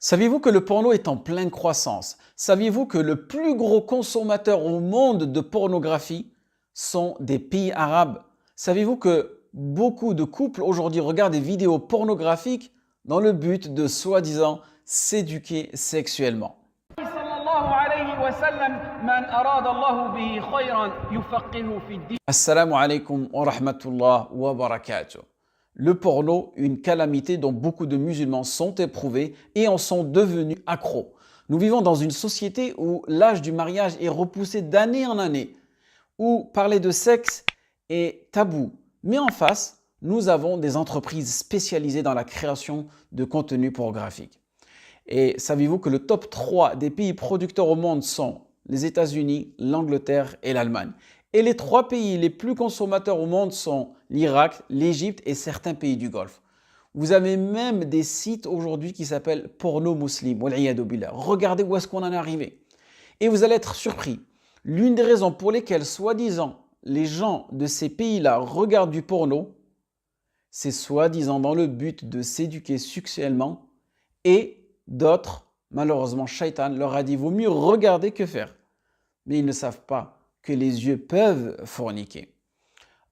Saviez-vous que le porno est en pleine croissance? Saviez-vous que le plus gros consommateur au monde de pornographie sont des pays arabes? Saviez-vous que beaucoup de couples aujourd'hui regardent des vidéos pornographiques dans le but de soi-disant s'éduquer sexuellement? صلى الله عليه وسلم من أراد الله به خيرا يفقهه في الدين. Assalamu alaikum wa rahmatullah wa barakatuh. Le porno, une calamité dont beaucoup de musulmans sont éprouvés et en sont devenus accros. Nous vivons dans une société où l'âge du mariage est repoussé d'année en année, où parler de sexe est tabou. Mais en face, nous avons des entreprises spécialisées dans la création de contenu pornographique. Et saviez-vous que le top 3 des pays producteurs au monde sont les États-Unis, l'Angleterre et l'Allemagne? Et les 3 pays les plus consommateurs au monde sont l'Irak, l'Égypte et certains pays du Golfe. Vous avez même des sites aujourd'hui qui s'appellent Porno Muslim. Regardez où est-ce qu'on en est arrivé. Et vous allez être surpris. L'une des raisons pour lesquelles, soi-disant, les gens de ces pays-là regardent du porno, c'est soi-disant dans le but de s'éduquer sexuellement, et d'autres, malheureusement, Shaitan leur a dit vaut mieux regarder que faire. Mais ils ne savent pas que les yeux peuvent forniquer.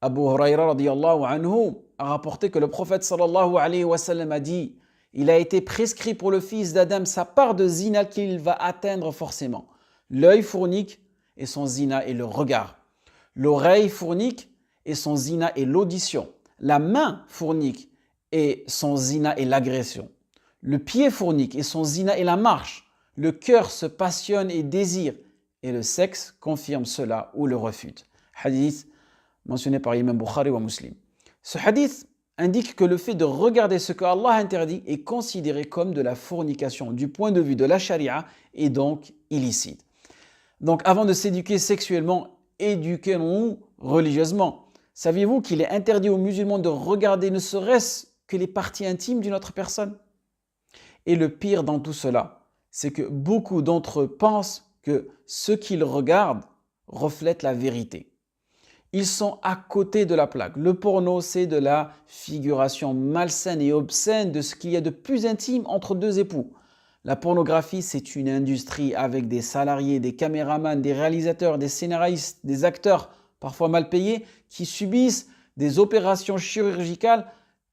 Abu Huraira radiyallahu anhu a rapporté que le prophète sallallahu alayhi wa sallam a dit il a été prescrit pour le fils d'Adam sa part de zina qu'il va atteindre forcément. L'œil fournique et son zina est le regard. L'oreille fournique et son zina est l'audition. La main fournique et son zina est l'agression. Le pied fournique et son zina est la marche. Le cœur se passionne et désire. Et le sexe confirme cela ou le refute. Hadith mentionné par Imam Bukhari ou Muslim. Ce hadith indique que le fait de regarder ce que Allah interdit est considéré comme de la fornication du point de vue de la charia et donc illicite. Donc avant de s'éduquer sexuellement, éduquons-nous religieusement. Saviez-vous qu'il est interdit aux musulmans de regarder ne serait-ce que les parties intimes d'une autre personne? Et le pire dans tout cela, c'est que beaucoup d'entre eux pensent que ce qu'ils regardent reflète la vérité. Ils sont à côté de la plaque. Le porno, c'est de la figuration malsaine et obscène de ce qu'il y a de plus intime entre deux époux. La pornographie, c'est une industrie avec des salariés, des caméramans, des réalisateurs, des scénaristes, des acteurs, parfois mal payés, qui subissent des opérations chirurgicales.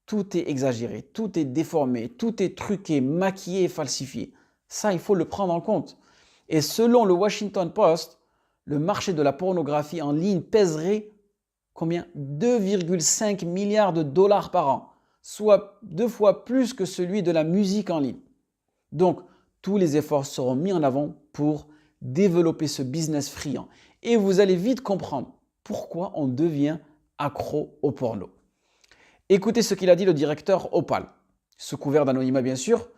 Tout est exagéré, tout est déformé, tout est truqué, maquillé et falsifié. Ça, il faut le prendre en compte. Et selon le Washington Post, le marché de la pornographie en ligne pèserait combien? 2,5 milliards de dollars par an, soit 2 fois plus que celui de la musique en ligne. Donc, tous les efforts seront mis en avant pour développer ce business friand. Et vous allez vite comprendre pourquoi on devient accro au porno. Écoutez ce qu'il a dit le directeur Opal, sous couvert d'anonymat bien sûr,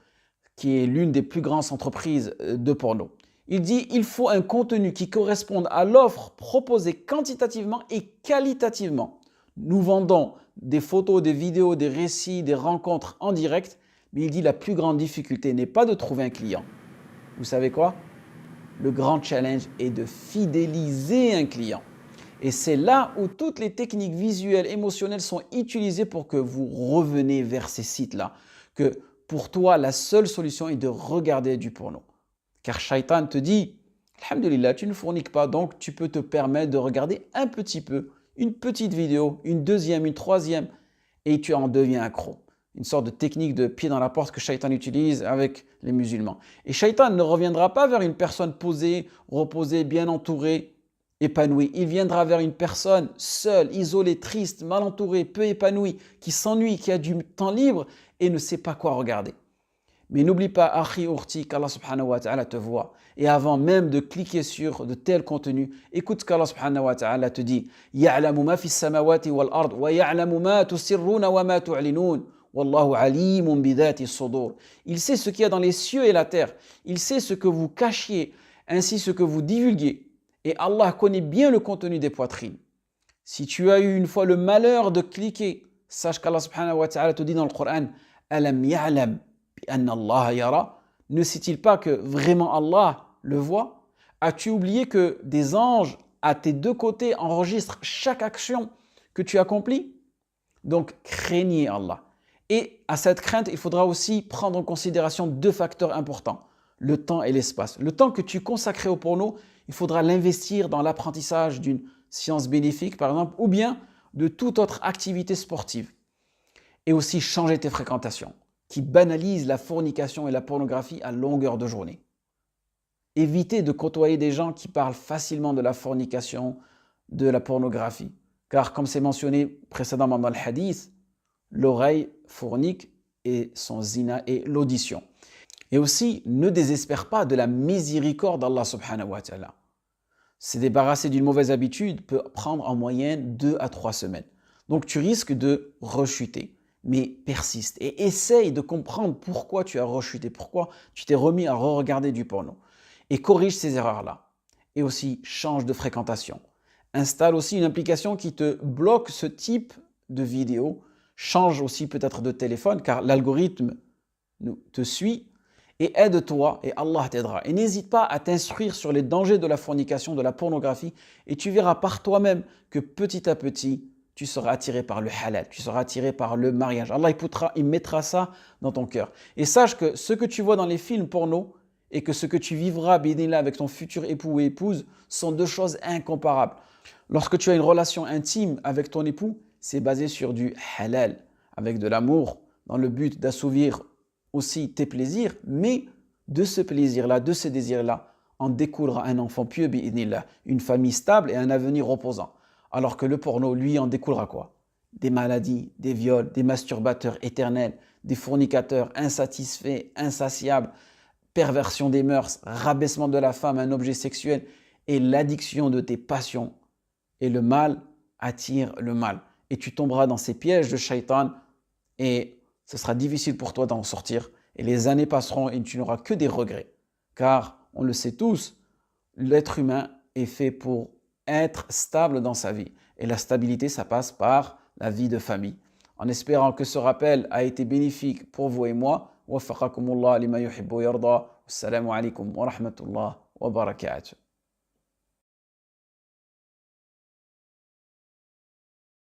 qui est l'une des plus grandes entreprises de porno. Il dit il faut un contenu qui corresponde à l'offre proposée quantitativement et qualitativement. Nous vendons des photos, des vidéos, des récits, des rencontres en direct, mais il dit la plus grande difficulté n'est pas de trouver un client. Vous savez quoi? Le grand challenge est de fidéliser un client. Et c'est là où toutes les techniques visuelles, émotionnelles sont utilisées pour que vous revenez vers ces sites-là. Que pour toi, la seule solution est de regarder du porno. Car Shaitan te dit, alhamdulillah, tu ne fourniques pas, donc tu peux te permettre de regarder un petit peu, une petite vidéo, une deuxième, une troisième, et tu en deviens accro. Une sorte de technique de pied dans la porte que Shaitan utilise avec les musulmans. Et Shaitan ne reviendra pas vers une personne posée, reposée, bien entourée, épanouie. Il viendra vers une personne seule, isolée, triste, mal entourée, peu épanouie, qui s'ennuie, qui a du temps libre et ne sait pas quoi regarder. Mais n'oublie pas, Akhi Urti, qu'Allah subhanahu wa ta'ala te voit. Et avant même de cliquer sur de tels contenus, écoute ce qu'Allah subhanahu wa ta'ala te dit. Ya'lamu ma fi samawati wal ard, wa ya'lamu ma tusirruna wa ma tu'linun. Wallahu alimun bidhati sudur. Il sait ce qu'il y a dans les cieux et la terre. Il sait ce que vous cachiez, ainsi ce que vous divulguez. Et Allah connaît bien le contenu des poitrines. Si tu as eu une fois le malheur de cliquer, sache qu'Allah subhanahu wa ta'ala te dit dans le Coran, Alam ya'lam. Ne sait-il pas que vraiment Allah le voit? As-tu oublié que des anges à tes deux côtés enregistrent chaque action que tu accomplis? Donc craignez Allah Et à cette crainte, il faudra aussi prendre en considération deux facteurs importants, le temps et l'espace. Le temps que tu consacrais au porno, il faudra l'investir dans l'apprentissage d'une science bénéfique, par exemple, ou bien de toute autre activité sportive. Et aussi changer tes fréquentations, qui banalisent la fornication et la pornographie à longueur de journée. Éviter de côtoyer des gens qui parlent facilement de la fornication, de la pornographie. Car comme c'est mentionné précédemment dans le hadith, l'oreille fornique et son zina est l'audition. Et aussi, ne désespère pas de la miséricorde d'Allah subhanahu wa ta'ala. Se débarrasser d'une mauvaise habitude peut prendre en moyenne 2 à 3 semaines. Donc tu risques de rechuter, mais persiste et essaye de comprendre pourquoi tu as rechuté, pourquoi tu t'es remis à re-regarder du porno. Et corrige ces erreurs-là. Et aussi, change de fréquentation. Installe aussi une application qui te bloque ce type de vidéos. Change aussi peut-être de téléphone car l'algorithme te suit et aide-toi et Allah t'aidera. Et n'hésite pas à t'instruire sur les dangers de la fornication, de la pornographie et tu verras par toi-même que petit à petit, tu seras attiré par le halal, tu seras attiré par le mariage. Allah il mettra ça dans ton cœur. Et sache que ce que tu vois dans les films porno et que ce que tu vivras bidinillah, avec ton futur époux ou épouse sont deux choses incomparables. Lorsque tu as une relation intime avec ton époux, c'est basé sur du halal, avec de l'amour, dans le but d'assouvir aussi tes plaisirs, mais de ce plaisir-là, de ce désir-là, en découlera un enfant pieux, bi'idhnillah, une famille stable et un avenir reposant. Alors que le porno, lui, en découlera quoi? Des maladies, des viols, des masturbateurs éternels, des fornicateurs insatisfaits, insatiables, perversion des mœurs, rabaissement de la femme, un objet sexuel et l'addiction de tes passions. Et le mal attire le mal. Et tu tomberas dans ces pièges de shaitan et ce sera difficile pour toi d'en sortir. Et les années passeront et tu n'auras que des regrets. Car, on le sait tous, l'être humain est fait pour être stable dans sa vie. Et la stabilité, ça passe par la vie de famille. En espérant que ce rappel a été bénéfique pour vous et moi, وفقكم الله لما يحب ويرضى والسلام عليكم ورحمة الله وبركاته